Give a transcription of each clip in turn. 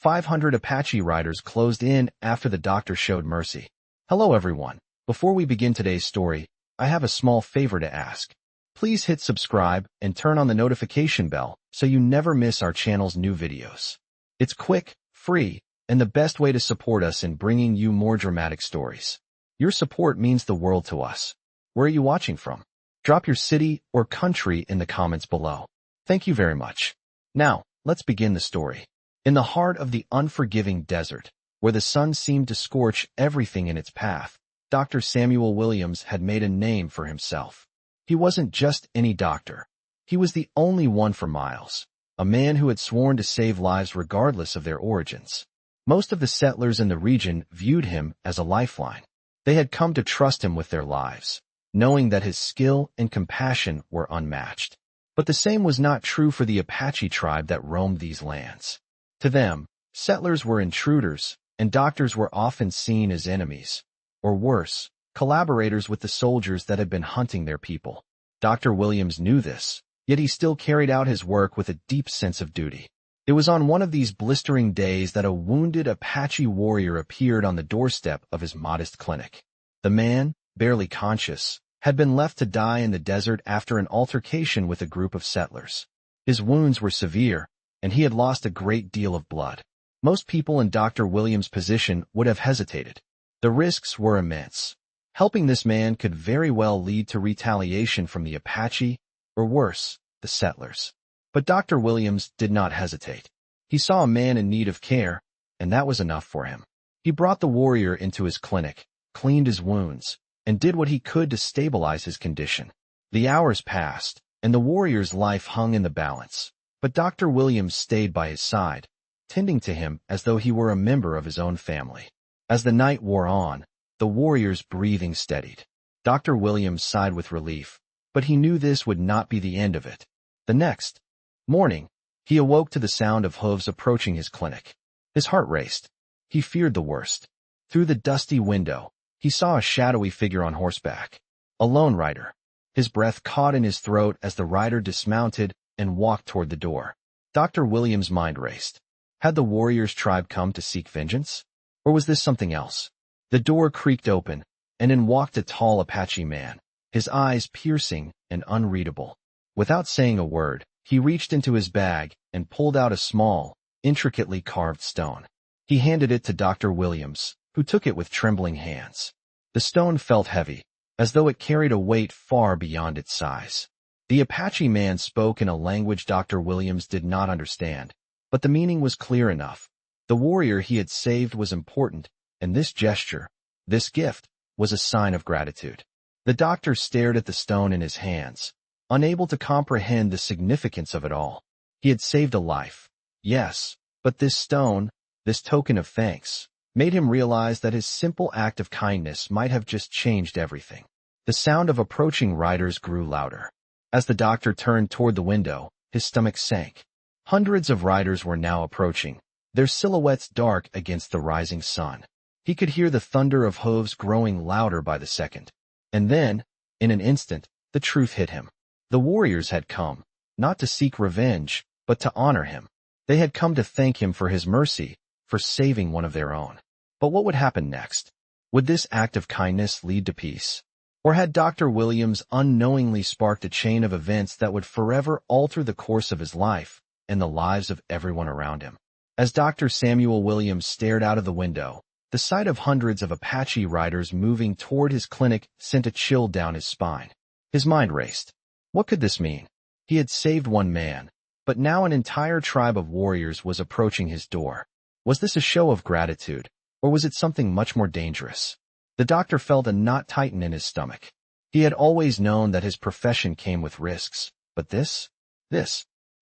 500 Apache riders closed in after the doctor showed mercy. Hello everyone. Before we begin today's story, I have a small favor to ask. Please hit subscribe and turn on the notification bell so you never miss our channel's new videos. It's quick, free, and the best way to support us in bringing you more dramatic stories. Your support means the world to us. Where are you watching from? Drop your city or country in the comments below. Thank you very much. Now, let's begin the story. In the heart of the unforgiving desert, where the sun seemed to scorch everything in its path, Dr. Samuel Williams had made a name for himself. He wasn't just any doctor. He was the only one for miles, a man who had sworn to save lives regardless of their origins. Most of the settlers in the region viewed him as a lifeline. They had come to trust him with their lives, knowing that his skill and compassion were unmatched. But the same was not true for the Apache tribe that roamed these lands. To them, settlers were intruders, and doctors were often seen as enemies, or worse, collaborators with the soldiers that had been hunting their people. Dr. Williams knew this, yet he still carried out his work with a deep sense of duty. It was on one of these blistering days that a wounded Apache warrior appeared on the doorstep of his modest clinic. The man, barely conscious, had been left to die in the desert after an altercation with a group of settlers. His wounds were severe, and he had lost a great deal of blood. Most people in Dr. Williams' position would have hesitated. The risks were immense. Helping this man could very well lead to retaliation from the Apache, or worse, the settlers. But Dr. Williams did not hesitate. He saw a man in need of care, and that was enough for him. He brought the warrior into his clinic, cleaned his wounds, and did what he could to stabilize his condition. The hours passed, and the warrior's life hung in the balance. But Dr. Williams stayed by his side, tending to him as though he were a member of his own family. As the night wore on, the warrior's breathing steadied. Dr. Williams sighed with relief, but he knew this would not be the end of it. The next morning, he awoke to the sound of hooves approaching his clinic. His heart raced. He feared the worst. Through the dusty window, he saw a shadowy figure on horseback, a lone rider. His breath caught in his throat as the rider dismounted and walked toward the door. Dr. Williams' mind raced. Had the warrior's tribe come to seek vengeance? Or was this something else? The door creaked open, and in walked a tall Apache man, his eyes piercing and unreadable. Without saying a word, he reached into his bag and pulled out a small, intricately carved stone. He handed it to Dr. Williams, who took it with trembling hands. The stone felt heavy, as though it carried a weight far beyond its size. The Apache man spoke in a language Dr. Williams did not understand, but the meaning was clear enough. The warrior he had saved was important, and this gesture, this gift, was a sign of gratitude. The doctor stared at the stone in his hands, unable to comprehend the significance of it all. He had saved a life, yes, but this stone, this token of thanks, made him realize that his simple act of kindness might have just changed everything. The sound of approaching riders grew louder. As the doctor turned toward the window, his stomach sank. Hundreds of riders were now approaching, their silhouettes dark against the rising sun. He could hear the thunder of hooves growing louder by the second. And then, in an instant, the truth hit him. The warriors had come, not to seek revenge, but to honor him. They had come to thank him for his mercy, for saving one of their own. But what would happen next? Would this act of kindness lead to peace? Or had Dr. Williams unknowingly sparked a chain of events that would forever alter the course of his life and the lives of everyone around him? As Dr. Samuel Williams stared out of the window, the sight of hundreds of Apache riders moving toward his clinic sent a chill down his spine. His mind raced. What could this mean? He had saved one man, but now an entire tribe of warriors was approaching his door. Was this a show of gratitude, or was it something much more dangerous? The doctor felt a knot tighten in his stomach. He had always known that his profession came with risks, but this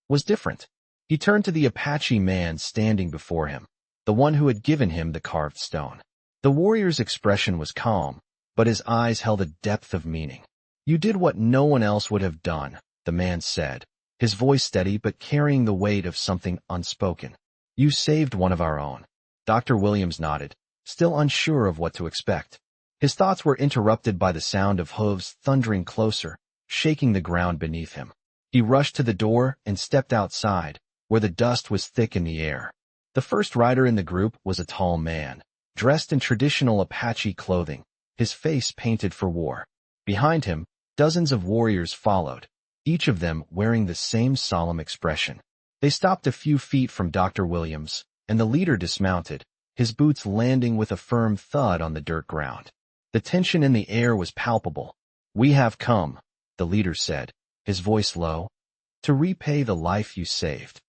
was different. He turned to the Apache man standing before him, the one who had given him the carved stone. The warrior's expression was calm, but his eyes held a depth of meaning. "You did what no one else would have done," the man said, his voice steady but carrying the weight of something unspoken. "You saved one of our own." Dr. Williams nodded, still unsure of what to expect. His thoughts were interrupted by the sound of hooves thundering closer, shaking the ground beneath him. He rushed to the door and stepped outside, where the dust was thick in the air. The first rider in the group was a tall man, dressed in traditional Apache clothing, his face painted for war. Behind him, dozens of warriors followed, each of them wearing the same solemn expression. They stopped a few feet from Dr. Williams, and the leader dismounted, his boots landing with a firm thud on the dirt ground. The tension in the air was palpable. "We have come," the leader said, his voice low, "to repay the life you saved."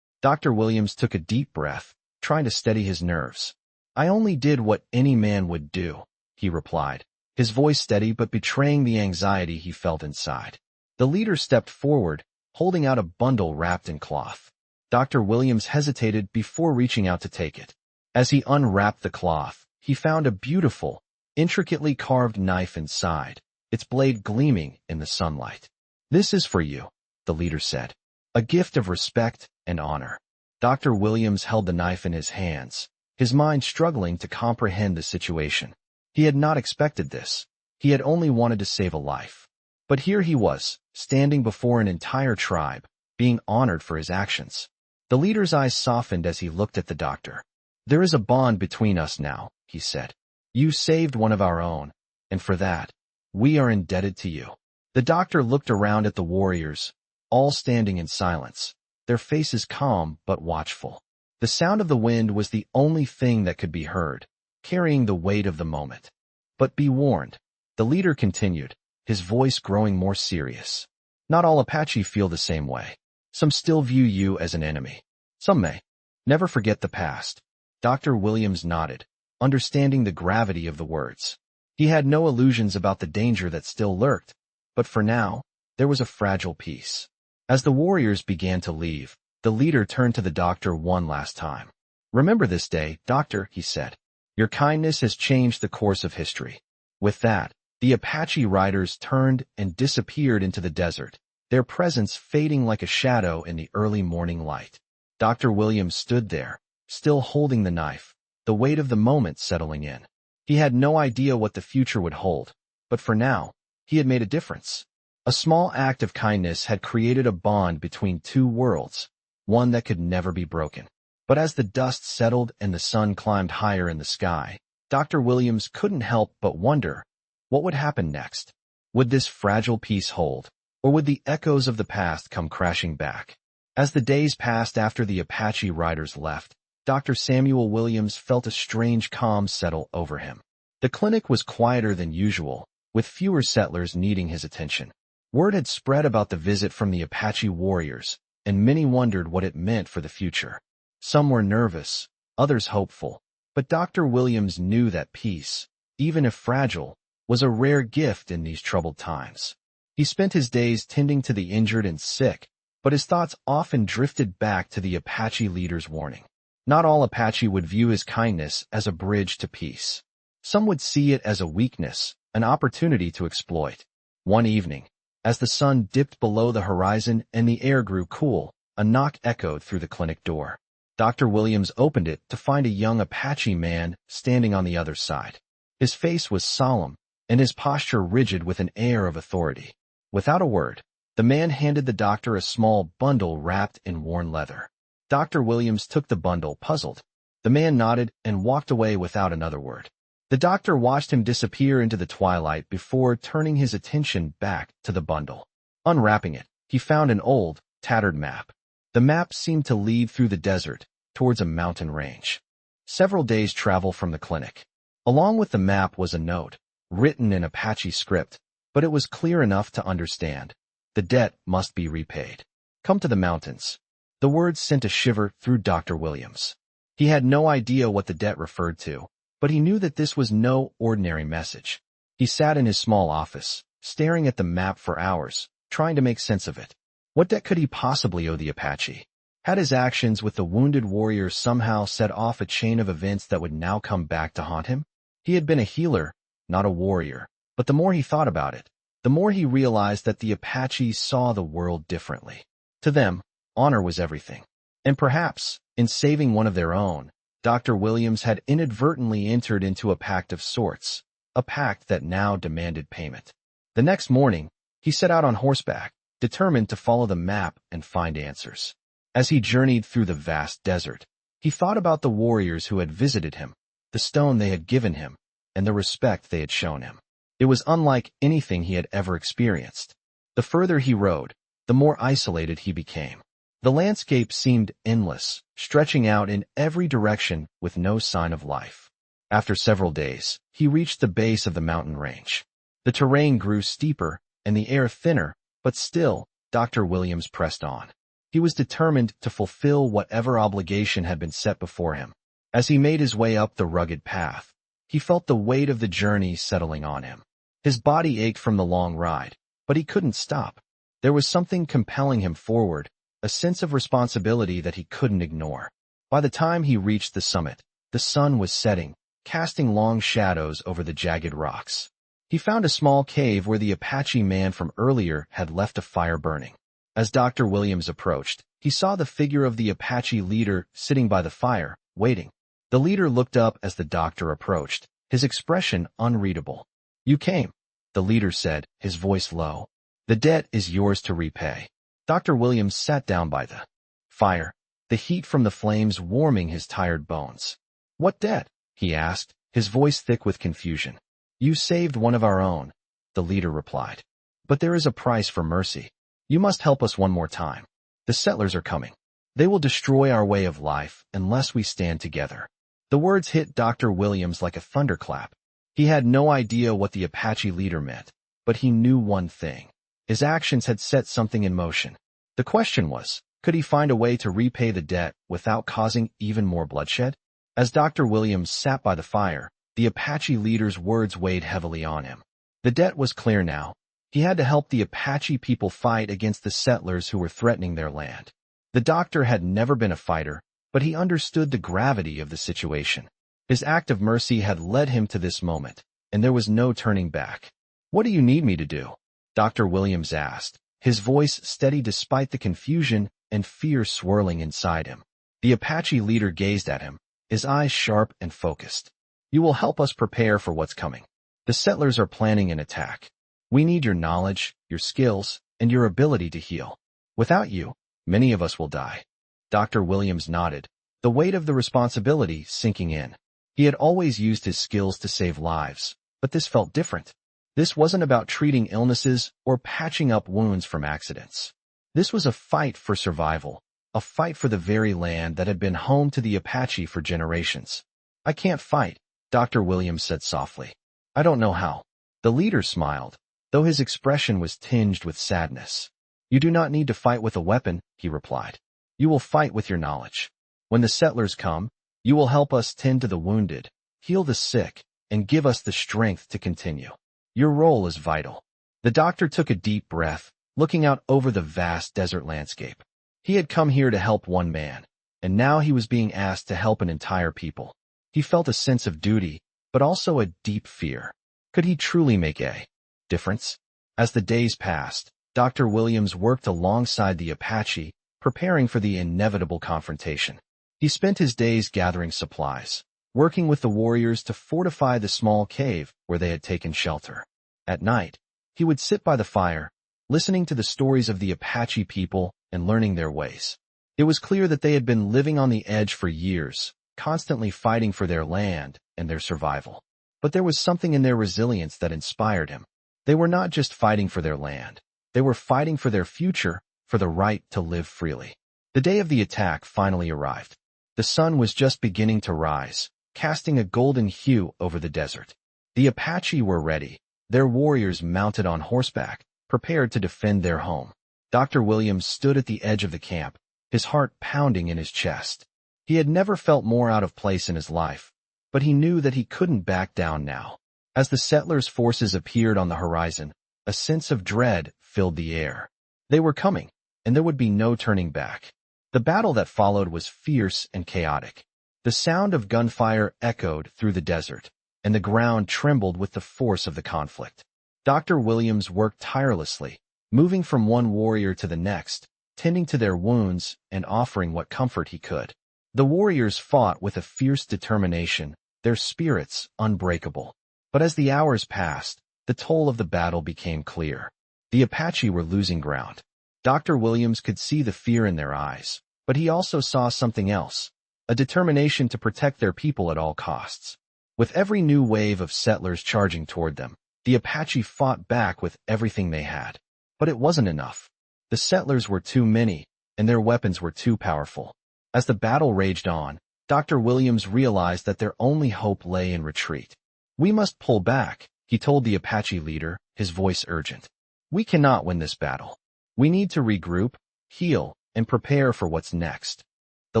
Dr. Williams took a deep breath, trying to steady his nerves. "I only did what any man would do," he replied, his voice steady but betraying the anxiety he felt inside. The leader stepped forward, holding out a bundle wrapped in cloth. Dr. Williams hesitated before reaching out to take it. As he unwrapped the cloth, he found a beautiful, intricately carved knife inside, its blade gleaming in the sunlight. "This is for you," the leader said, "a gift of respect and honor." Dr. Williams held the knife in his hands, his mind struggling to comprehend the situation. He had not expected this. He had only wanted to save a life. But here he was, standing before an entire tribe, being honored for his actions. The leader's eyes softened as he looked at the doctor. "There is a bond between us now," he said. "You saved one of our own, and for that, we are indebted to you." The doctor looked around at the warriors, all standing in silence, their faces calm but watchful. The sound of the wind was the only thing that could be heard, carrying the weight of the moment. "But be warned," the leader continued, his voice growing more serious. "Not all Apache feel the same way. Some still view you as an enemy. Some may. Never forget the past." Dr. Williams nodded, understanding the gravity of the words. He had no illusions about the danger that still lurked, but for now, there was a fragile peace. As the warriors began to leave, the leader turned to the doctor one last time. "Remember this day, doctor," he said. "Your kindness has changed the course of history." With that, the Apache riders turned and disappeared into the desert, their presence fading like a shadow in the early morning light. Dr. Williams stood there, still holding the knife, the weight of the moment settling in. He had no idea what the future would hold, but for now, he had made a difference. A small act of kindness had created a bond between two worlds, one that could never be broken. But as the dust settled and the sun climbed higher in the sky, Dr. Williams couldn't help but wonder, what would happen next? Would this fragile peace hold, or would the echoes of the past come crashing back? As the days passed after the Apache riders left, Dr. Samuel Williams felt a strange calm settle over him. The clinic was quieter than usual, with fewer settlers needing his attention. Word had spread about the visit from the Apache warriors, and many wondered what it meant for the future. Some were nervous, others hopeful, but Dr. Williams knew that peace, even if fragile, was a rare gift in these troubled times. He spent his days tending to the injured and sick, but his thoughts often drifted back to the Apache leader's warning. Not all Apache would view his kindness as a bridge to peace. Some would see it as a weakness, an opportunity to exploit. One evening, as the sun dipped below the horizon and the air grew cool, a knock echoed through the clinic door. Dr. Williams opened it to find a young Apache man standing on the other side. His face was solemn, and his posture rigid with an air of authority. Without a word, the man handed the doctor a small bundle wrapped in worn leather. Dr. Williams took the bundle, puzzled. The man nodded and walked away without another word. The doctor watched him disappear into the twilight before turning his attention back to the bundle. Unwrapping it, he found an old, tattered map. The map seemed to lead through the desert, towards a mountain range. Several days' travel from the clinic. Along with the map was a note, written in Apache script, but it was clear enough to understand. The debt must be repaid. Come to the mountains. The words sent a shiver through Dr. Williams. He had no idea what the debt referred to, but he knew that this was no ordinary message. He sat in his small office, staring at the map for hours, trying to make sense of it. What debt could he possibly owe the Apache? Had his actions with the wounded warrior somehow set off a chain of events that would now come back to haunt him? He had been a healer, not a warrior, but the more he thought about it, the more he realized that the Apaches saw the world differently. To them, honor was everything. And perhaps, in saving one of their own, Dr. Williams had inadvertently entered into a pact of sorts, a pact that now demanded payment. The next morning, he set out on horseback, determined to follow the map and find answers. As he journeyed through the vast desert, He thought about the warriors who had visited him, the stone they had given him, and the respect they had shown him. It was unlike anything he had ever experienced. The further he rode, the more isolated he became. The landscape seemed endless, stretching out in every direction with no sign of life. After several days, he reached the base of the mountain range. The terrain grew steeper and the air thinner, but still, Dr. Williams pressed on. He was determined to fulfill whatever obligation had been set before him. As he made his way up the rugged path, he felt the weight of the journey settling on him. His body ached from the long ride, but he couldn't stop. There was something compelling him forward, a sense of responsibility that he couldn't ignore. By the time he reached the summit, the sun was setting, casting long shadows over the jagged rocks. He found a small cave where the Apache man from earlier had left a fire burning. As Dr. Williams approached, he saw the figure of the Apache leader sitting by the fire, waiting. The leader looked up as the doctor approached, his expression unreadable. "You came," the leader said, his voice low. "The debt is yours to repay." Dr. Williams sat down by the fire, the heat from the flames warming his tired bones. "What debt?" he asked, his voice thick with confusion. "You saved one of our own," the leader replied. "But there is a price for mercy. You must help us one more time. The settlers are coming. They will destroy our way of life unless we stand together." The words hit Dr. Williams like a thunderclap. He had no idea what the Apache leader meant, but he knew one thing. His actions had set something in motion. The question was, could he find a way to repay the debt without causing even more bloodshed? As Dr. Williams sat by the fire, the Apache leader's words weighed heavily on him. The debt was clear now. He had to help the Apache people fight against the settlers who were threatening their land. The doctor had never been a fighter, but he understood the gravity of the situation. His act of mercy had led him to this moment, and there was no turning back. "What do you need me to do?" Dr. Williams asked, his voice steady despite the confusion and fear swirling inside him. The Apache leader gazed at him, his eyes sharp and focused. "You will help us prepare for what's coming. The settlers are planning an attack. We need your knowledge, your skills, and your ability to heal. Without you, many of us will die." Dr. Williams nodded, the weight of the responsibility sinking in. He had always used his skills to save lives, but this felt different. This wasn't about treating illnesses or patching up wounds from accidents. This was a fight for survival, a fight for the very land that had been home to the Apache for generations. "I can't fight," Dr. Williams said softly. "I don't know how." The leader smiled, though his expression was tinged with sadness. "You do not need to fight with a weapon," he replied. "You will fight with your knowledge. When the settlers come, you will help us tend to the wounded, heal the sick, and give us the strength to continue. Your role is vital." The doctor took a deep breath, looking out over the vast desert landscape. He had come here to help one man, and now he was being asked to help an entire people. He felt a sense of duty, but also a deep fear. Could he truly make a difference? As the days passed, Dr. Williams worked alongside the Apache, preparing for the inevitable confrontation. He spent his days gathering supplies, working with the warriors to fortify the small cave where they had taken shelter. At night, he would sit by the fire, listening to the stories of the Apache people and learning their ways. It was clear that they had been living on the edge for years, constantly fighting for their land and their survival. But there was something in their resilience that inspired him. They were not just fighting for their land. They were fighting for their future, for the right to live freely. The day of the attack finally arrived. The sun was just beginning to rise, casting a golden hue over the desert. The Apache were ready, their warriors mounted on horseback, prepared to defend their home. Dr. Williams stood at the edge of the camp, his heart pounding in his chest. He had never felt more out of place in his life, but he knew that he couldn't back down now. As the settlers' forces appeared on the horizon, a sense of dread filled the air. They were coming, and there would be no turning back. The battle that followed was fierce and chaotic. The sound of gunfire echoed through the desert, and the ground trembled with the force of the conflict. Dr. Williams worked tirelessly, moving from one warrior to the next, tending to their wounds and offering what comfort he could. The warriors fought with a fierce determination, their spirits unbreakable. But as the hours passed, the toll of the battle became clear. The Apache were losing ground. Dr. Williams could see the fear in their eyes, but he also saw something else, a determination to protect their people at all costs. With every new wave of settlers charging toward them, the Apache fought back with everything they had. But it wasn't enough. The settlers were too many, and their weapons were too powerful. As the battle raged on, Dr. Williams realized that their only hope lay in retreat. "We must pull back," he told the Apache leader, his voice urgent. "We cannot win this battle. We need to regroup, heal, and prepare for what's next." The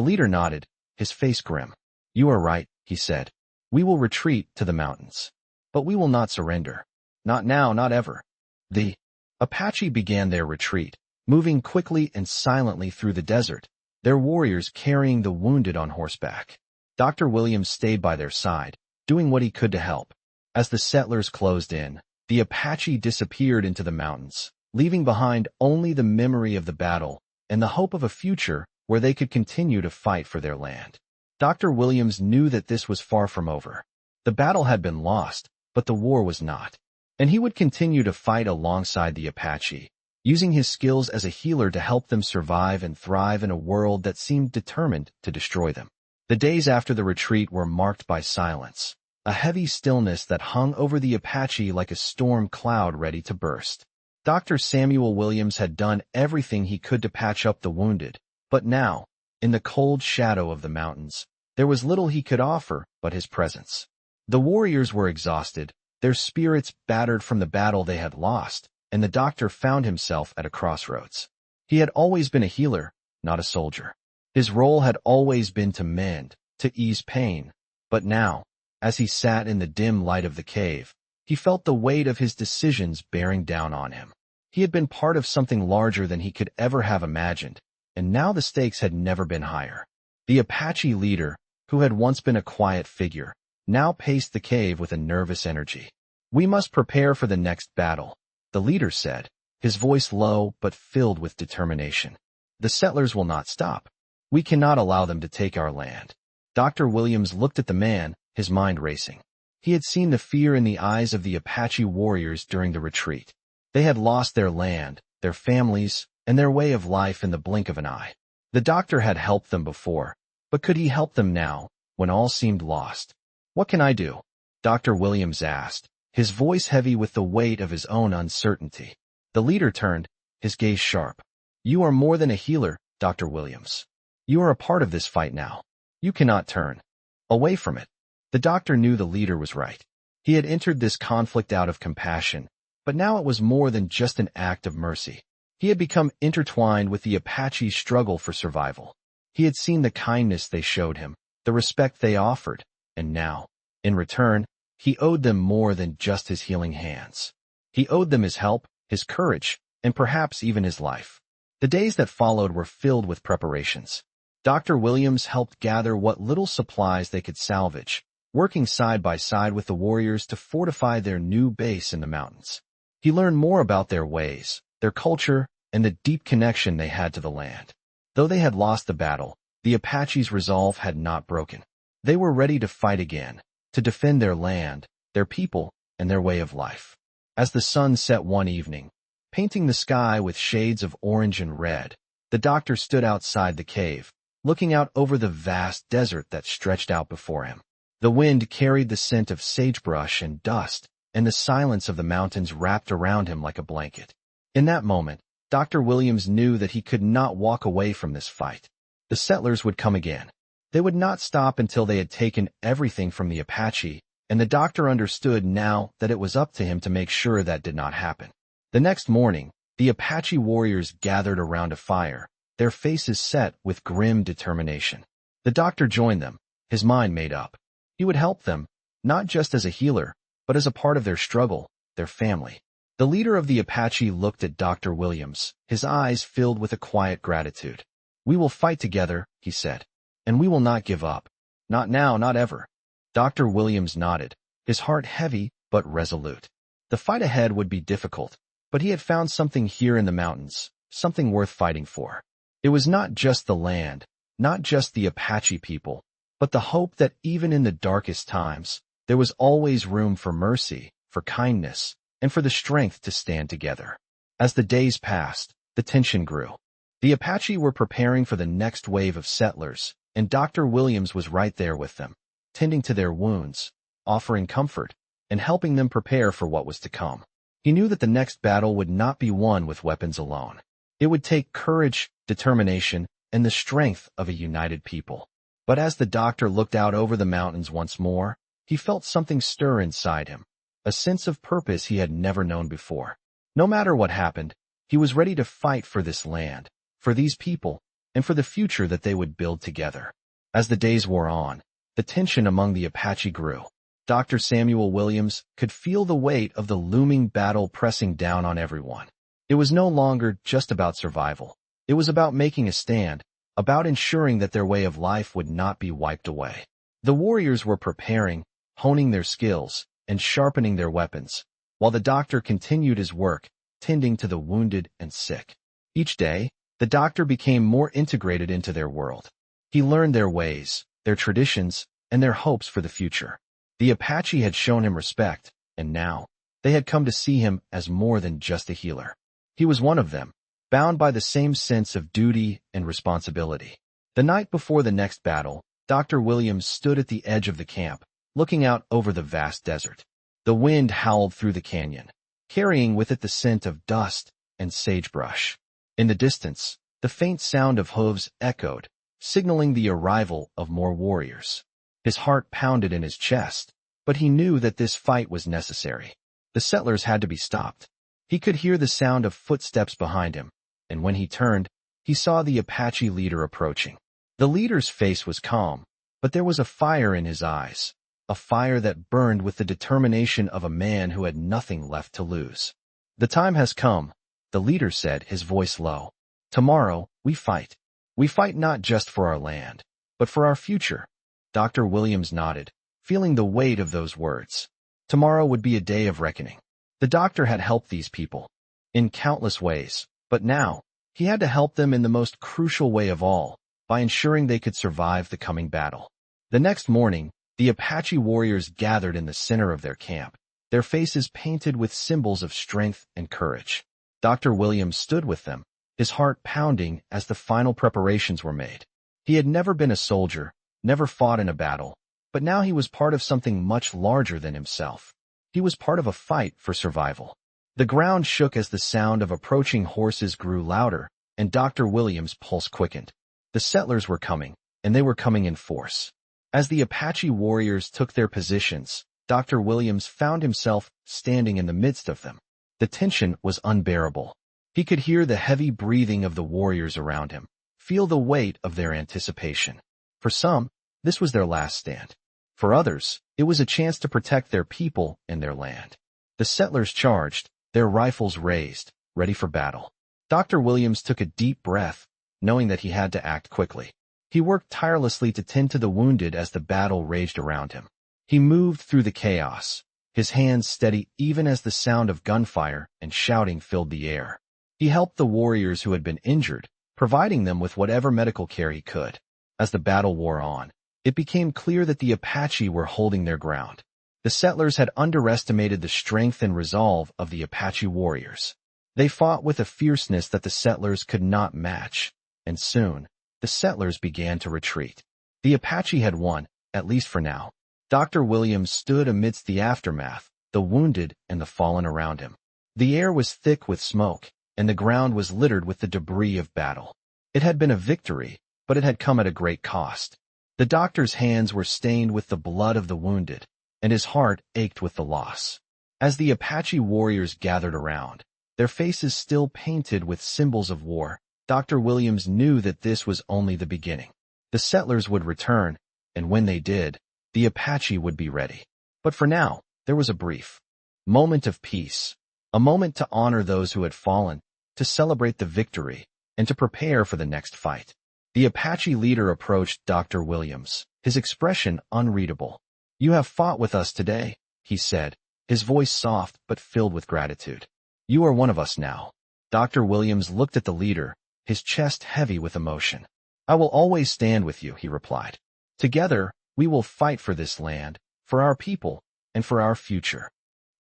leader nodded, his face grim. "You are right," he said. "We will retreat to the mountains. But we will not surrender. Not now, not ever." The Apache began their retreat, moving quickly and silently through the desert, their warriors carrying the wounded on horseback. Dr. Williams stayed by their side, doing what he could to help. As the settlers closed in, the Apache disappeared into the mountains, leaving behind only the memory of the battle and the hope of a future where they could continue to fight for their land. Dr. Williams knew that this was far from over. The battle had been lost, but the war was not. And he would continue to fight alongside the Apache, using his skills as a healer to help them survive and thrive in a world that seemed determined to destroy them. The days after the retreat were marked by silence, a heavy stillness that hung over the Apache like a storm cloud ready to burst. Dr. Samuel Williams had done everything he could to patch up the wounded, but now, in the cold shadow of the mountains, there was little he could offer but his presence. The warriors were exhausted, their spirits battered from the battle they had lost, and the doctor found himself at a crossroads. He had always been a healer, not a soldier. His role had always been to mend, to ease pain. But now, as he sat in the dim light of the cave, he felt the weight of his decisions bearing down on him. He had been part of something larger than he could ever have imagined, and now the stakes had never been higher. The Apache leader, who had once been a quiet figure, now paced the cave with a nervous energy. "We must prepare for the next battle," the leader said, his voice low but filled with determination. "The settlers will not stop. We cannot allow them to take our land." Dr. Williams looked at the man, his mind racing. He had seen the fear in the eyes of the Apache warriors during the retreat. They had lost their land, their families, and their way of life in the blink of an eye. The doctor had helped them before, but could he help them now, when all seemed lost? "What can I do?" Dr. Williams asked, his voice heavy with the weight of his own uncertainty. The leader turned, his gaze sharp. "You are more than a healer, Dr. Williams. You are a part of this fight now. You cannot turn away from it." The doctor knew the leader was right. He had entered this conflict out of compassion, but now it was more than just an act of mercy. He had become intertwined with the Apache's struggle for survival. He had seen the kindness they showed him, the respect they offered, and now, in return, he owed them more than just his healing hands. He owed them his help, his courage, and perhaps even his life. The days that followed were filled with preparations. Dr. Williams helped gather what little supplies they could salvage, working side by side with the warriors to fortify their new base in the mountains. He learned more about their ways, their culture, and the deep connection they had to the land. Though they had lost the battle, the Apache's resolve had not broken. They were ready to fight again, to defend their land, their people, and their way of life. As the sun set one evening, painting the sky with shades of orange and red, the doctor stood outside the cave, looking out over the vast desert that stretched out before him. The wind carried the scent of sagebrush and dust, and the silence of the mountains wrapped around him like a blanket. In that moment, Dr. Williams knew that he could not walk away from this fight. The settlers would come again. They would not stop until they had taken everything from the Apache, and the doctor understood now that it was up to him to make sure that did not happen. The next morning, the Apache warriors gathered around a fire, their faces set with grim determination. The doctor joined them, his mind made up. He would help them, not just as a healer, but as a part of their struggle, their family. The leader of the Apache looked at Dr. Williams, his eyes filled with a quiet gratitude. "We will fight together," he said. "And we will not give up. Not now, not ever." Dr. Williams nodded, his heart heavy but resolute. The fight ahead would be difficult, but he had found something here in the mountains, something worth fighting for. It was not just the land, not just the Apache people, but the hope that even in the darkest times, there was always room for mercy, for kindness, and for the strength to stand together. As the days passed, the tension grew. The Apache were preparing for the next wave of settlers, and Dr. Williams was right there with them, tending to their wounds, offering comfort, and helping them prepare for what was to come. He knew that the next battle would not be won with weapons alone. It would take courage, determination, and the strength of a united people. But as the doctor looked out over the mountains once more, he felt something stir inside him, a sense of purpose he had never known before. No matter what happened, he was ready to fight for this land, for these people, and for the future that they would build together. As the days wore on, the tension among the Apache grew. Dr. Samuel Williams could feel the weight of the looming battle pressing down on everyone. It was no longer just about survival. It was about making a stand, about ensuring that their way of life would not be wiped away. The warriors were preparing, honing their skills, and sharpening their weapons, while the doctor continued his work, tending to the wounded and sick. Each day, the doctor became more integrated into their world. He learned their ways, their traditions, and their hopes for the future. The Apache had shown him respect, and now, they had come to see him as more than just a healer. He was one of them, bound by the same sense of duty and responsibility. The night before the next battle, Dr. Williams stood at the edge of the camp, looking out over the vast desert. The wind howled through the canyon, carrying with it the scent of dust and sagebrush. In the distance, the faint sound of hooves echoed, signaling the arrival of more warriors. His heart pounded in his chest, but he knew that this fight was necessary. The settlers had to be stopped. He could hear the sound of footsteps behind him, and when he turned, he saw the Apache leader approaching. The leader's face was calm, but there was a fire in his eyes, a fire that burned with the determination of a man who had nothing left to lose. "The time has come," the leader said, his voice low. "Tomorrow, we fight. We fight not just for our land, but for our future." Dr. Williams nodded, feeling the weight of those words. Tomorrow would be a day of reckoning. The doctor had helped these people in countless ways, but now, he had to help them in the most crucial way of all, by ensuring they could survive the coming battle. The next morning, the Apache warriors gathered in the center of their camp, their faces painted with symbols of strength and courage. Dr. Williams stood with them, his heart pounding as the final preparations were made. He had never been a soldier, never fought in a battle, but now he was part of something much larger than himself. He was part of a fight for survival. The ground shook as the sound of approaching horses grew louder, and Dr. Williams' pulse quickened. The settlers were coming, and they were coming in force. As the Apache warriors took their positions, Dr. Williams found himself standing in the midst of them. The tension was unbearable. He could hear the heavy breathing of the warriors around him, feel the weight of their anticipation. For some, this was their last stand. For others, it was a chance to protect their people and their land. The settlers charged, their rifles raised, ready for battle. Dr. Williams took a deep breath, knowing that he had to act quickly. He worked tirelessly to tend to the wounded as the battle raged around him. He moved through the chaos, his hands steady even as the sound of gunfire and shouting filled the air. He helped the warriors who had been injured, providing them with whatever medical care he could. As the battle wore on, it became clear that the Apache were holding their ground. The settlers had underestimated the strength and resolve of the Apache warriors. They fought with a fierceness that the settlers could not match, and soon, the settlers began to retreat. The Apache had won, at least for now. Dr. Williams stood amidst the aftermath, the wounded and the fallen around him. The air was thick with smoke, and the ground was littered with the debris of battle. It had been a victory, but it had come at a great cost. The doctor's hands were stained with the blood of the wounded, and his heart ached with the loss. As the Apache warriors gathered around, their faces still painted with symbols of war, Dr. Williams knew that this was only the beginning. The settlers would return, and when they did, the Apache would be ready. But for now, there was a brief moment of peace, a moment to honor those who had fallen, to celebrate the victory, and to prepare for the next fight. The Apache leader approached Dr. Williams, his expression unreadable. "You have fought with us today," he said, his voice soft but filled with gratitude. "You are one of us now." Dr. Williams looked at the leader, his chest heavy with emotion. "I will always stand with you," he replied. "Together, we will fight for this land, for our people, and for our future."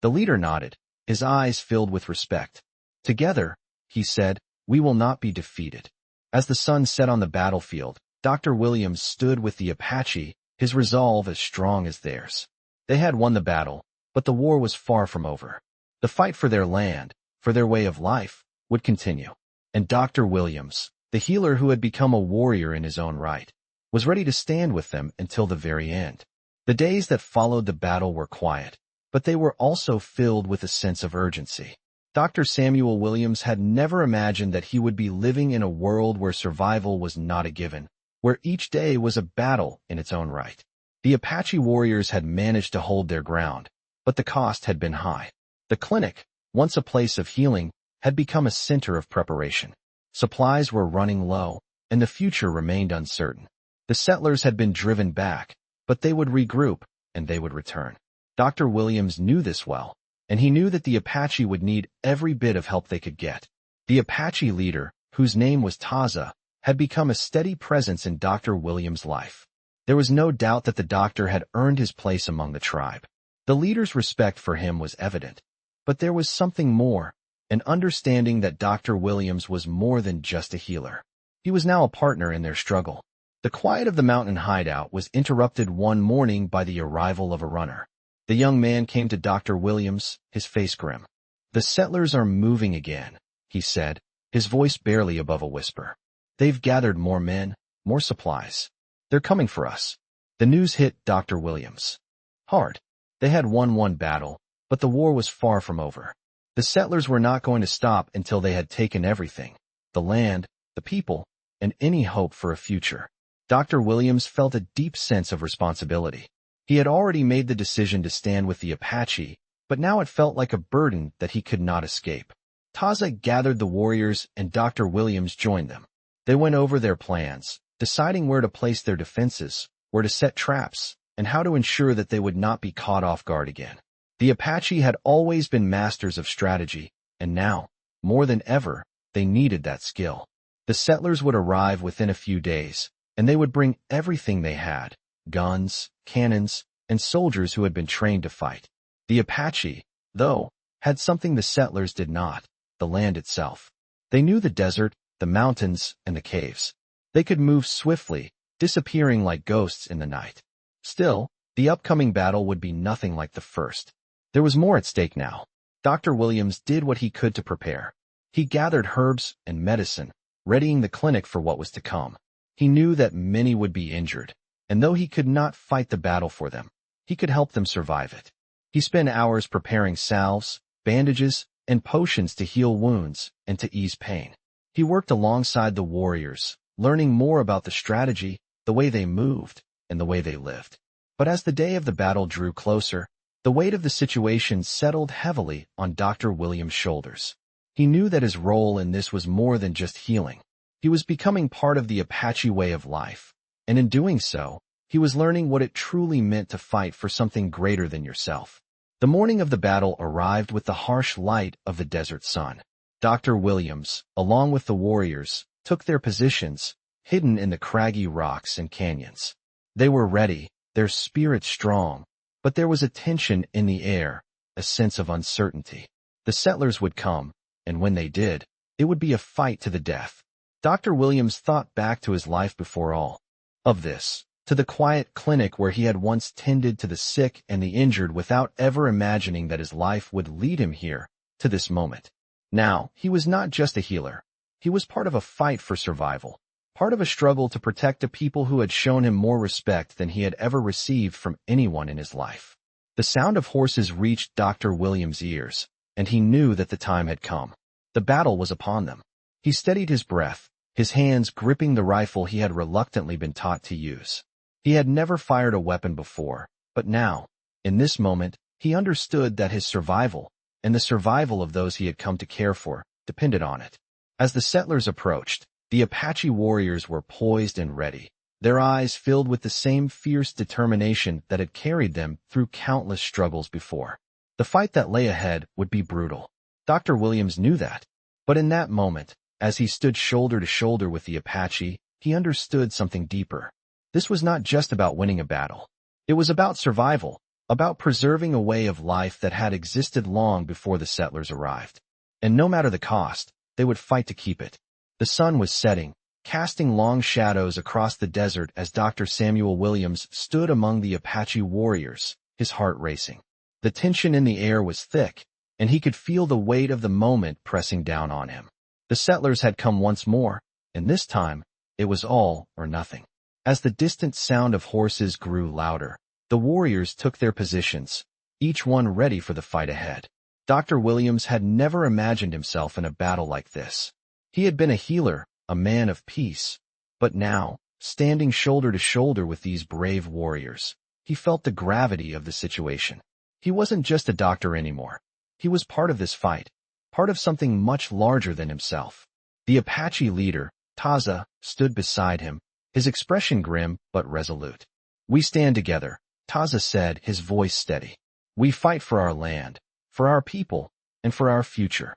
The leader nodded, his eyes filled with respect. "Together," he said, "we will not be defeated." As the sun set on the battlefield, Dr. Williams stood with the Apache, his resolve as strong as theirs. They had won the battle, but the war was far from over. The fight for their land, for their way of life, would continue. And Dr. Williams, the healer who had become a warrior in his own right, was ready to stand with them until the very end. The days that followed the battle were quiet, but they were also filled with a sense of urgency. Dr. Samuel Williams had never imagined that he would be living in a world where survival was not a given, where each day was a battle in its own right. The Apache warriors had managed to hold their ground, but the cost had been high. The clinic, once a place of healing, had become a center of preparation. Supplies were running low, and the future remained uncertain. The settlers had been driven back, but they would regroup, and they would return. Dr. Williams knew this well, and he knew that the Apache would need every bit of help they could get. The Apache leader, whose name was Taza, had become a steady presence in Dr. Williams' life. There was no doubt that the doctor had earned his place among the tribe. The leader's respect for him was evident. But there was something more, an understanding that Dr. Williams was more than just a healer. He was now a partner in their struggle. The quiet of the mountain hideout was interrupted one morning by the arrival of a runner. The young man came to Dr. Williams, his face grim. "The settlers are moving again," he said, his voice barely above a whisper. "They've gathered more men, more supplies. They're coming for us." The news hit Dr. Williams hard. They had won one battle, but the war was far from over. The settlers were not going to stop until they had taken everything: the land, the people, and any hope for a future. Dr. Williams felt a deep sense of responsibility. He had already made the decision to stand with the Apache, but now it felt like a burden that he could not escape. Taza gathered the warriors and Dr. Williams joined them. They went over their plans, deciding where to place their defenses, where to set traps, and how to ensure that they would not be caught off guard again. The Apache had always been masters of strategy, and now, more than ever, they needed that skill. The settlers would arrive within a few days, and they would bring everything they had: guns, cannons, and soldiers who had been trained to fight. The Apache, though, had something the settlers did not: the land itself. They knew the desert, the mountains, and the caves. They could move swiftly, disappearing like ghosts in the night. Still, the upcoming battle would be nothing like the first. There was more at stake now. Dr. Williams did what he could to prepare. He gathered herbs and medicine, readying the clinic for what was to come. He knew that many would be injured, and though he could not fight the battle for them, he could help them survive it. He spent hours preparing salves, bandages, and potions to heal wounds and to ease pain. He worked alongside the warriors, learning more about the strategy, the way they moved, and the way they lived. But as the day of the battle drew closer, the weight of the situation settled heavily on Dr. Williams' shoulders. He knew that his role in this was more than just healing. He was becoming part of the Apache way of life, and in doing so, he was learning what it truly meant to fight for something greater than yourself. The morning of the battle arrived with the harsh light of the desert sun. Dr. Williams, along with the warriors, took their positions, hidden in the craggy rocks and canyons. They were ready, their spirits strong, but there was a tension in the air, a sense of uncertainty. The settlers would come, and when they did, it would be a fight to the death. Dr. Williams thought back to his life before all of this, to the quiet clinic where he had once tended to the sick and the injured without ever imagining that his life would lead him here, to this moment. Now, he was not just a healer. He was part of a fight for survival, part of a struggle to protect a people who had shown him more respect than he had ever received from anyone in his life. The sound of horses reached Dr. Williams' ears, and he knew that the time had come. The battle was upon them. He steadied his breath, his hands gripping the rifle he had reluctantly been taught to use. He had never fired a weapon before, but now, in this moment, he understood that his survival, and the survival of those he had come to care for, depended on it. As the settlers approached, the Apache warriors were poised and ready, their eyes filled with the same fierce determination that had carried them through countless struggles before. The fight that lay ahead would be brutal. Dr. Williams knew that. But in that moment, as he stood shoulder to shoulder with the Apache, he understood something deeper. This was not just about winning a battle. It was about survival, about preserving a way of life that had existed long before the settlers arrived. And no matter the cost, they would fight to keep it. The sun was setting, casting long shadows across the desert as Dr. Samuel Williams stood among the Apache warriors, his heart racing. The tension in the air was thick, and he could feel the weight of the moment pressing down on him. The settlers had come once more, and this time, it was all or nothing. As the distant sound of horses grew louder, the warriors took their positions, each one ready for the fight ahead. Dr. Williams had never imagined himself in a battle like this. He had been a healer, a man of peace, but now, standing shoulder to shoulder with these brave warriors, he felt the gravity of the situation. He wasn't just a doctor anymore. He was part of this fight, part of something much larger than himself. The Apache leader, Taza, stood beside him, his expression grim but resolute. "We stand together," Taza said, his voice steady. "We fight for our land, for our people, and for our future."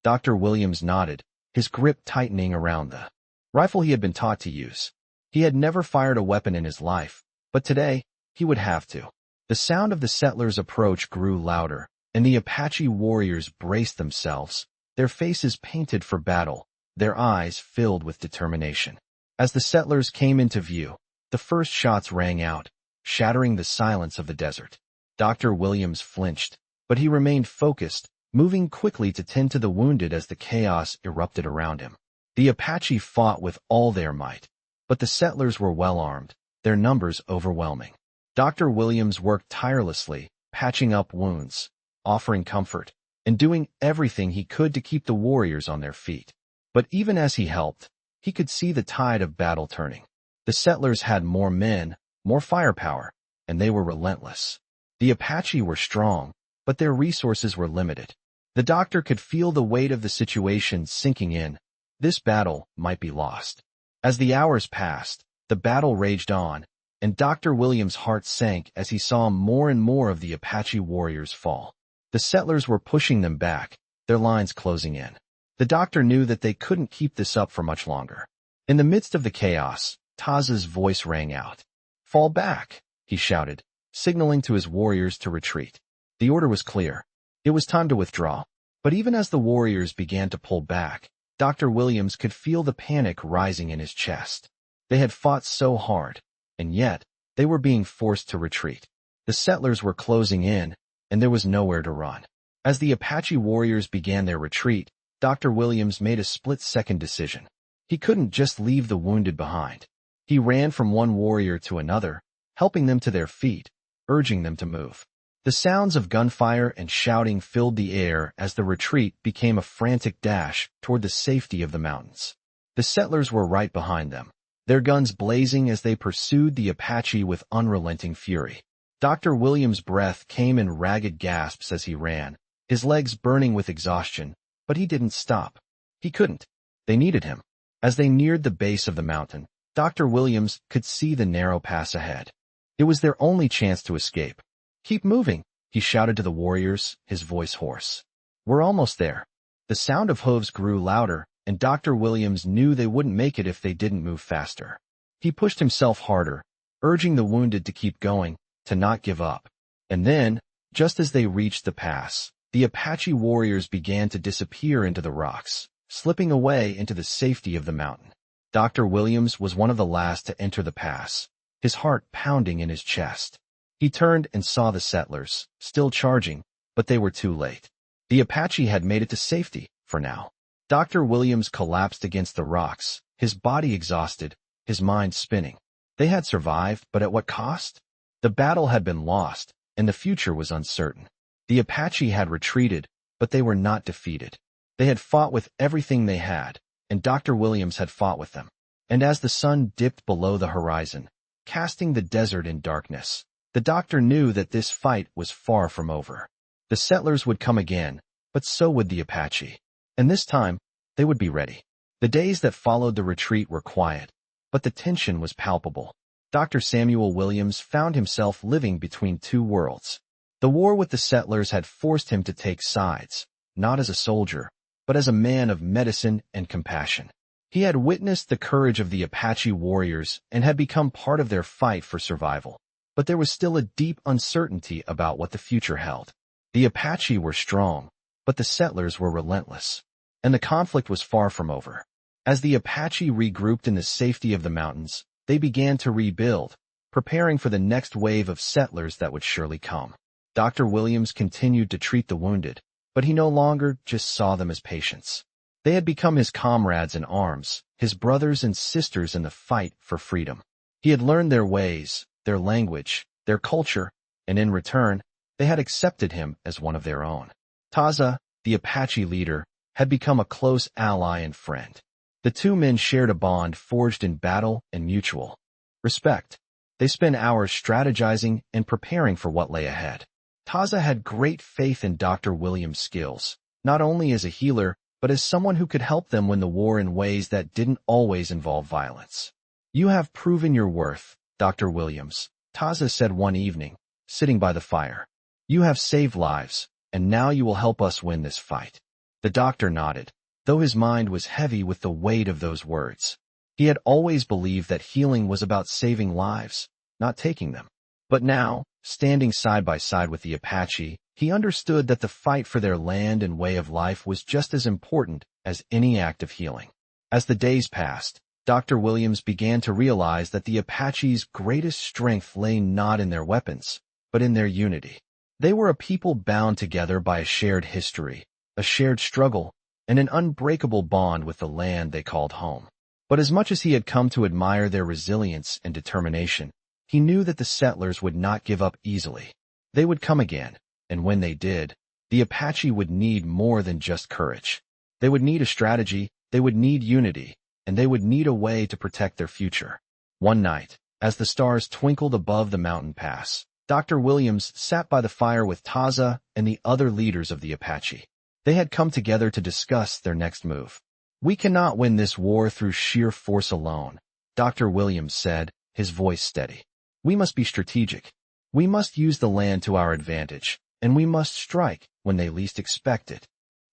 Dr. Williams nodded, his grip tightening around the rifle he had been taught to use. He had never fired a weapon in his life, but today, he would have to. The sound of the settlers' approach grew louder, and the Apache warriors braced themselves, their faces painted for battle, their eyes filled with determination. As the settlers came into view, the first shots rang out, shattering the silence of the desert. Dr. Williams flinched, but he remained focused, moving quickly to tend to the wounded as the chaos erupted around him. The Apache fought with all their might, but the settlers were well armed, their numbers overwhelming. Dr. Williams worked tirelessly, patching up wounds, offering comfort, and doing everything he could to keep the warriors on their feet. But even as he helped, he could see the tide of battle turning. The settlers had more men, more firepower, and they were relentless. The Apache were strong, but their resources were limited. The doctor could feel the weight of the situation sinking in. This battle might be lost. As the hours passed, the battle raged on, and Dr. Williams' heart sank as he saw more and more of the Apache warriors fall. The settlers were pushing them back, their lines closing in. The doctor knew that they couldn't keep this up for much longer. In the midst of the chaos, Taza's voice rang out. "Fall back," he shouted, signaling to his warriors to retreat. The order was clear. It was time to withdraw. But even as the warriors began to pull back, Dr. Williams could feel the panic rising in his chest. They had fought so hard, and yet, they were being forced to retreat. The settlers were closing in, and there was nowhere to run. As the Apache warriors began their retreat, Dr. Williams made a split-second decision. He couldn't just leave the wounded behind. He ran from one warrior to another, helping them to their feet, urging them to move. The sounds of gunfire and shouting filled the air as the retreat became a frantic dash toward the safety of the mountains. The settlers were right behind them, their guns blazing as they pursued the Apache with unrelenting fury. Dr. Williams' breath came in ragged gasps as he ran, his legs burning with exhaustion, but he didn't stop. He couldn't. They needed him. As they neared the base of the mountain, Dr. Williams could see the narrow pass ahead. It was their only chance to escape. "Keep moving," he shouted to the warriors, his voice hoarse. "We're almost there." The sound of hooves grew louder, and Dr. Williams knew they wouldn't make it if they didn't move faster. He pushed himself harder, urging the wounded to keep going, to not give up. And then, just as they reached the pass, the Apache warriors began to disappear into the rocks, slipping away into the safety of the mountain. Dr. Williams was one of the last to enter the pass, his heart pounding in his chest. He turned and saw the settlers, still charging, but they were too late. The Apache had made it to safety, for now. Dr. Williams collapsed against the rocks, his body exhausted, his mind spinning. They had survived, but at what cost? The battle had been lost, and the future was uncertain. The Apache had retreated, but they were not defeated. They had fought with everything they had, and Dr. Williams had fought with them. And as the sun dipped below the horizon, casting the desert in darkness, the doctor knew that this fight was far from over. The settlers would come again, but so would the Apache. And this time, they would be ready. The days that followed the retreat were quiet, but the tension was palpable. Dr. Samuel Williams found himself living between two worlds. The war with the settlers had forced him to take sides, not as a soldier, but as a man of medicine and compassion. He had witnessed the courage of the Apache warriors and had become part of their fight for survival. But there was still a deep uncertainty about what the future held. The Apache were strong, but the settlers were relentless. And the conflict was far from over. As the Apache regrouped in the safety of the mountains, they began to rebuild, preparing for the next wave of settlers that would surely come. Dr. Williams continued to treat the wounded, but he no longer just saw them as patients. They had become his comrades in arms, his brothers and sisters in the fight for freedom. He had learned their ways, their language, their culture, and in return, they had accepted him as one of their own. Taza, the Apache leader, had become a close ally and friend. The two men shared a bond forged in battle and mutual respect. They spent hours strategizing and preparing for what lay ahead. Taza had great faith in Dr. Williams' skills, not only as a healer, but as someone who could help them win the war in ways that didn't always involve violence. "You have proven your worth, Dr. Williams," Taza said one evening, sitting by the fire. "You have saved lives, and now you will help us win this fight." The doctor nodded, though his mind was heavy with the weight of those words. He had always believed that healing was about saving lives, not taking them. But now, standing side by side with the Apache, he understood that the fight for their land and way of life was just as important as any act of healing. As the days passed, Dr. Williams began to realize that the Apache's greatest strength lay not in their weapons, but in their unity. They were a people bound together by a shared history, a shared struggle, and an unbreakable bond with the land they called home. But as much as he had come to admire their resilience and determination, he knew that the settlers would not give up easily. They would come again, and when they did, the Apache would need more than just courage. They would need a strategy, they would need unity, and they would need a way to protect their future. One night, as the stars twinkled above the mountain pass, Dr. Williams sat by the fire with Taza and the other leaders of the Apache. They had come together to discuss their next move. "We cannot win this war through sheer force alone," Dr. Williams said, his voice steady. "We must be strategic. We must use the land to our advantage, and we must strike when they least expect it."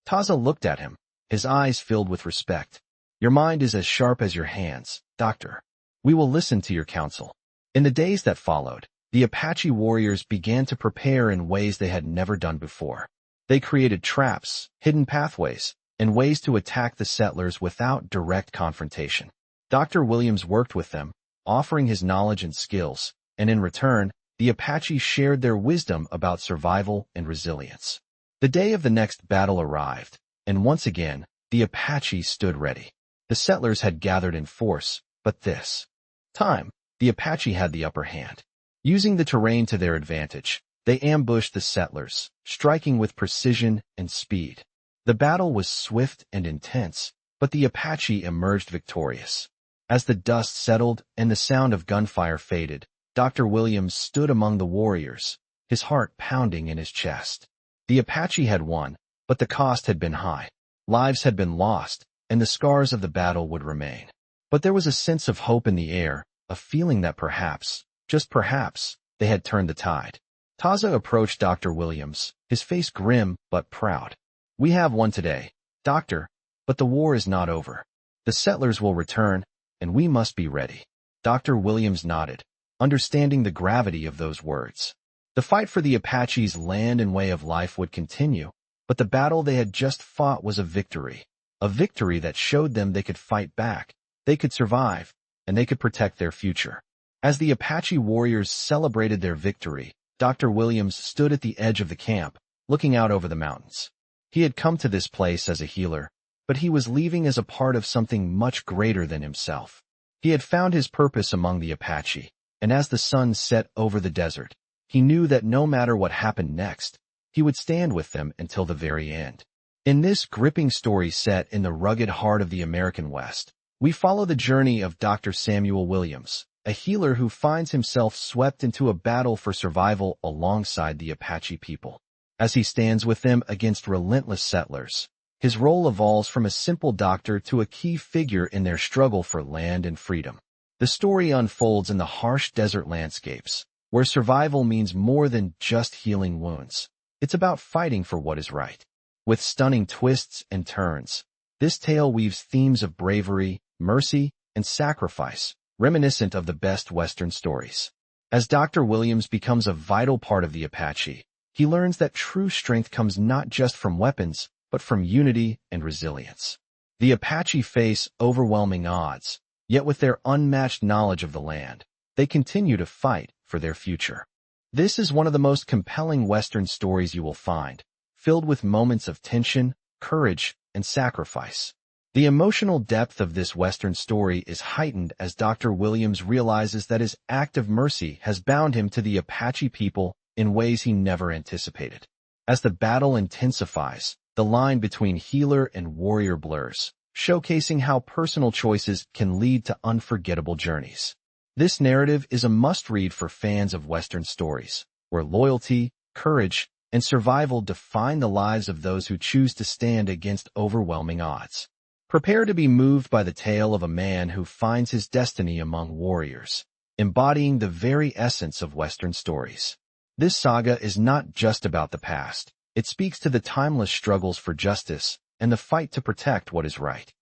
Taza looked at him, his eyes filled with respect. "Your mind is as sharp as your hands, Doctor. We will listen to your counsel." In the days that followed, the Apache warriors began to prepare in ways they had never done before. They created traps, hidden pathways, and ways to attack the settlers without direct confrontation. Dr. Williams worked with them, offering his knowledge and skills, and in return, the Apache shared their wisdom about survival and resilience. The day of the next battle arrived, and once again, the Apache stood ready. The settlers had gathered in force, but this time, the Apache had the upper hand. Using the terrain to their advantage, they ambushed the settlers, striking with precision and speed. The battle was swift and intense, but the Apache emerged victorious. As the dust settled and the sound of gunfire faded, Dr. Williams stood among the warriors, his heart pounding in his chest. The Apache had won, but the cost had been high. Lives had been lost, and the scars of the battle would remain. But there was a sense of hope in the air, a feeling that perhaps, just perhaps, they had turned the tide. Taza approached Dr. Williams, his face grim but proud. "We have won today, Doctor, but the war is not over. The settlers will return, and we must be ready." Dr. Williams nodded, understanding the gravity of those words. The fight for the Apache's land and way of life would continue, but the battle they had just fought was a victory that showed them they could fight back, they could survive, and they could protect their future. As the Apache warriors celebrated their victory, Dr. Williams stood at the edge of the camp, looking out over the mountains. He had come to this place as a healer, but he was leaving as a part of something much greater than himself. He had found his purpose among the Apache, and as the sun set over the desert, he knew that no matter what happened next, he would stand with them until the very end. In this gripping story set in the rugged heart of the American West, we follow the journey of Dr. Samuel Williams, a healer who finds himself swept into a battle for survival alongside the Apache people. As he stands with them against relentless settlers, his role evolves from a simple doctor to a key figure in their struggle for land and freedom. The story unfolds in the harsh desert landscapes, where survival means more than just healing wounds. It's about fighting for what is right. With stunning twists and turns, this tale weaves themes of bravery, mercy, and sacrifice, reminiscent of the best Western stories. As Dr. Williams becomes a vital part of the Apache, he learns that true strength comes not just from weapons, but from unity and resilience. The Apache face overwhelming odds, yet with their unmatched knowledge of the land, they continue to fight for their future. This is one of the most compelling Western stories you will find, filled with moments of tension, courage, and sacrifice. The emotional depth of this Western story is heightened as Dr. Williams realizes that his act of mercy has bound him to the Apache people in ways he never anticipated. As the battle intensifies, the line between healer and warrior blurs, showcasing how personal choices can lead to unforgettable journeys. This narrative is a must-read for fans of Western stories, where loyalty, courage, and survival define the lives of those who choose to stand against overwhelming odds. Prepare to be moved by the tale of a man who finds his destiny among warriors, embodying the very essence of Western stories. This saga is not just about the past. It speaks to the timeless struggles for justice and the fight to protect what is right.